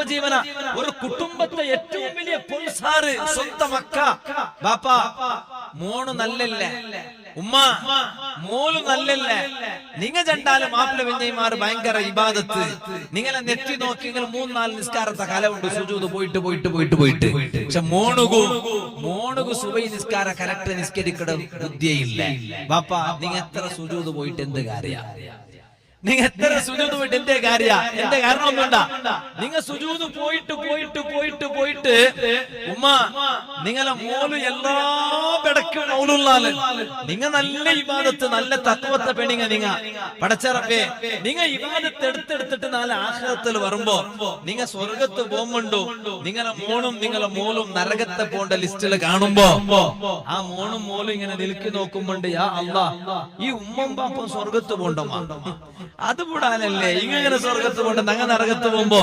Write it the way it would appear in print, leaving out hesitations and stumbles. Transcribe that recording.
കുടുംബജീവന. ഒരു കുടുംബത്തെ ഏറ്റവും വലിയ പൊൽസാറ് സ്വന്തം മക്ക. ബാപ്പ മോണ് നല്ലല്ലേ, ഉമ്മ മോള് നല്ലല്ലേ. നിങ്ങൾ കണ്ടാലും മാപ്പിള വിഞ്ഞൈമാർ ഭയങ്കര ഇബാദത്ത്. നിങ്ങളെ നെറ്റി നോക്കി നിങ്ങൾ 3-4 നിസ്കാരത്തെ കലമുണ്ട് സുജൂദ് പോയിട്ട് പോയിട്ട് പോയിട്ട് പോയിട്ട്. പക്ഷെ മോണുകു സുബൈ നിസ്കാര കറക്റ്റ് നിസ്കരിക്കട ബുദ്ധിയില്ല. ബാപ്പ നിങ്ങ എത്ര സുജൂദ് പോയിട്ട് എന്ത് കാര്യ? നിങ്ങൾ എത്ര സുജൂദ് പോയിട്ട് എന്തേ കാര്യ? എന്റെ കാരണം ഒന്നുണ്ട. നിങ്ങൾ സുജൂദ് പോയിട്ട് പോയിട്ട് പോയിട്ട് പോയിട്ട് ഉമ്മ നിങ്ങളെ മോള് എല്ലാ പെടക്കും മൗലുള്ളാല്. നിങ്ങ നല്ല ഇബാദത്ത് നല്ല തത്വത്തെ പെണിങ്ങ നിങ്ങ പടച്ചറപ്പേ. നിങ്ങ ഇബാദത്ത് എടുത്തെടുത്തിട്ട് നാളെ ആഖിറത്തിൽ വരുമ്പോ നിങ്ങ സ്വർഗത്ത് പോകുമ്പോണ്ടോ നിങ്ങളെ മോളും നരകത്തെ പോണ്ട ലിസ്റ്റില് കാണുമ്പോ ആ മോളും ഇങ്ങനെ നിൽക്കി നോക്കുമ്പോണ്ട് യാ അല്ലാ ഈ ഉമ്മം പാപ്പം സ്വർഗത്ത് പോണ്ടോ? അത് കൂടാനല്ലേ ഇങ്ങനെ സ്വർഗത്ത് പോണ്ട, നങ്ങ നരകത്ത് പോകുമ്പോ